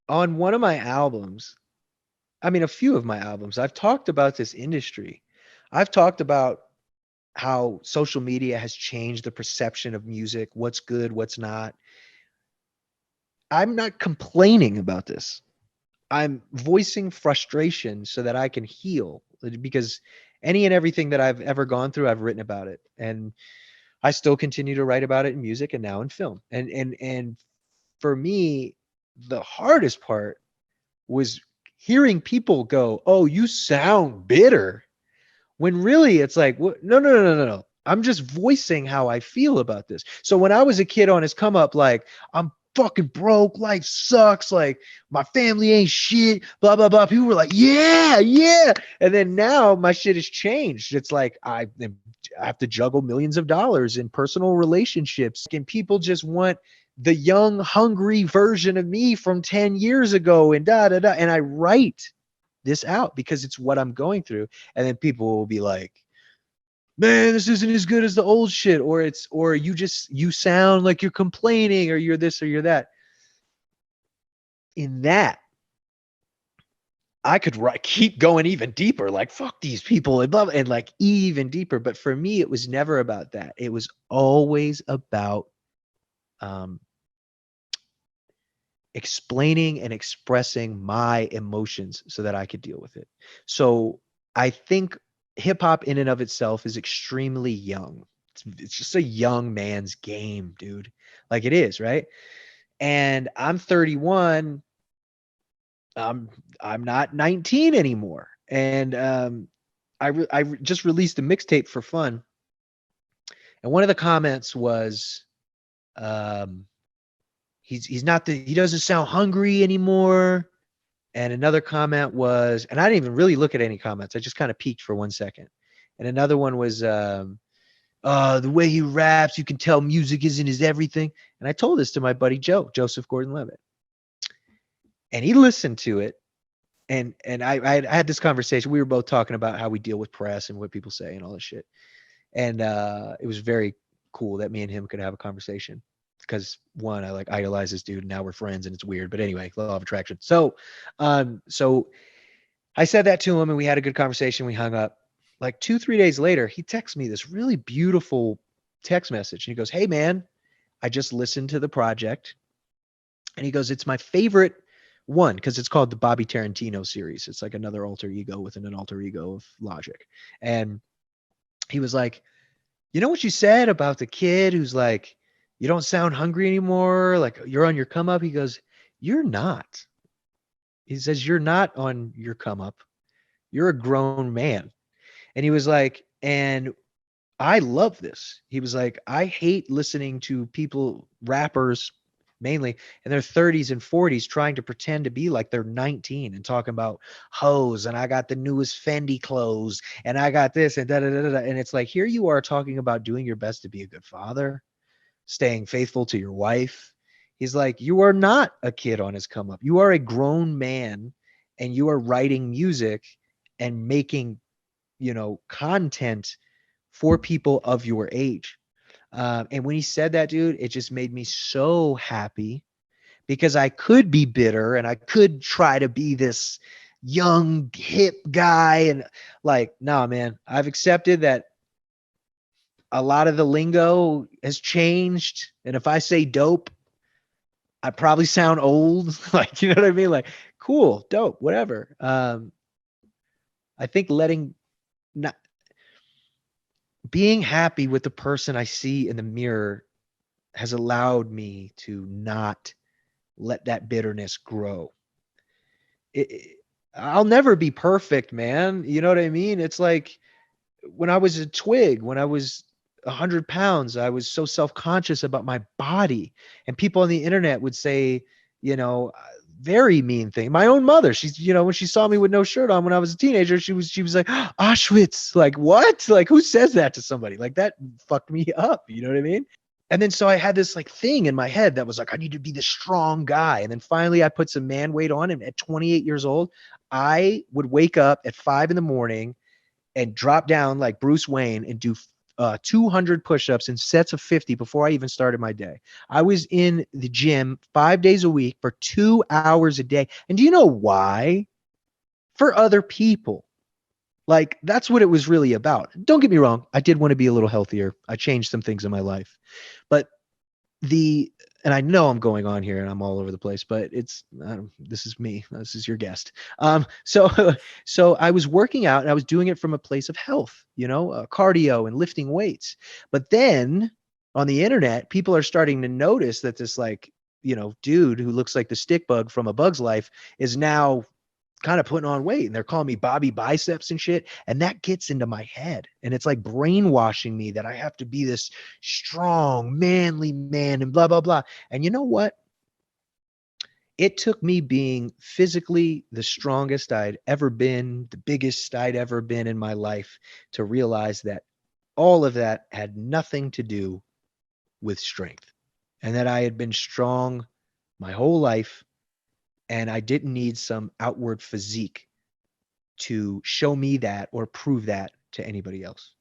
on one of my albums, I mean, a few of my albums, I've talked about this industry. I've talked about how social media has changed the perception of music, what's good, what's not. I'm not complaining about this. I'm voicing frustration so that I can heal because any and everything that I've ever gone through, I've written about it. And I still continue to write about it in music and now in film. And for me, the hardest part was hearing people go, "Oh, you sound bitter." When really it's like, what? No, no, no, no, no, no. I'm just voicing how I feel about this. So when I was a kid on his come up, like, I'm fucking broke, life sucks, like my family ain't shit, blah, blah, blah. People were like, yeah, yeah. And then now my shit has changed. It's like I have to juggle millions of dollars in personal relationships. And people just want the young, hungry version of me from 10 years ago and da da da. And I write this out because it's what I'm going through. And then people will be like, man, this isn't as good as the old shit, or you sound like you're complaining, or you're this or you're that. In that, I could keep going even deeper, like fuck these people and blah, and like even deeper. But for me, it was never about that. It was always about um, explaining and expressing my emotions so that I could deal with it. So I think hip hop in and of itself is extremely young. It's just a young man's game, dude. Like it is, right? And I'm 31. I'm not 19 anymore. And just released a mixtape for fun. And one of the comments was, um, he doesn't sound hungry anymore. And another comment was, and I didn't even really look at any comments. I just kind of peeked for 1 second. And another one was, the way he raps, you can tell music isn't his everything. And I told this to my buddy Joseph Gordon-Levitt, and he listened to it. And I had this conversation. We were both talking about how we deal with press and what people say and all this shit. And it was very cool that me and him could have a conversation because one, I like idolize this dude, and now we're friends, and it's weird. But anyway, law of attraction. So I said that to him, and we had a good conversation. We hung up. Like 2, 3 days later, he texts me this really beautiful text message, and he goes, "Hey man, I just listened to the project," and he goes, "It's my favorite one because it's called the Bobby Tarantino series. It's like another alter ego within an alter ego of Logic." And he was like, "You know what you said about the kid who's like, you don't sound hungry anymore, like you're on your come up?" He goes, "You're not." He says, "You're not on your come up. You're a grown man." And he was like, and I love this. He was like, "I hate listening to people, rappers mainly, in their 30s and 40s trying to pretend to be like they're 19 and talking about hoes and I got the newest Fendi clothes and I got this and da da da da." And it's like, here you are talking about doing your best to be a good father, staying faithful to your wife. He's like, "You are not a kid on his come up. You are a grown man and you are writing music and making, content for people of your age." And when he said that, dude, it just made me so happy because I could be bitter and I could try to be this young, hip guy. And like, nah, man, I've accepted that a lot of the lingo has changed. And if I say dope, I probably sound old. Like, you know what I mean? Like, cool, dope, whatever. I think not being happy with the person I see in the mirror has allowed me to not let that bitterness grow. I'll never be perfect, man. You know what I mean? It's like when I was a twig, when I was 100 pounds, I was so self-conscious about my body. And people on the internet would say, very mean thing. My own mother, she's, when she saw me with no shirt on when I was a teenager, she was like, Auschwitz. Like, what? Like, who says that to somebody? Like, that fucked me up. You know what I mean? And then so I had this like thing in my head that was like, I need to be the strong guy. And then finally I put some man weight on, and at 28 years old, I would wake up at 5 in the morning and drop down like Bruce Wayne and do 200 push-ups in sets of 50 before I even started my day. I was in the gym 5 days a week for 2 hours a day. And do you know why? For other people. Like, that's what it was really about. Don't get me wrong. I did want to be a little healthier. I changed some things in my life. But and I know I'm going on here and I'm all over the place, but this is me. This is your guest. So so I was working out and I was doing it from a place of health, cardio and lifting weights. But then on the internet, people are starting to notice that this, like, dude who looks like the stick bug from A Bug's Life is now kind of putting on weight, and they're calling me Bobby Biceps and shit. And that gets into my head, and it's like brainwashing me that I have to be this strong, manly man and blah, blah, blah. And you know what? It took me being physically the strongest I'd ever been, the biggest I'd ever been in my life, to realize that all of that had nothing to do with strength, and that I had been strong my whole life, and I didn't need some outward physique to show me that or prove that to anybody else.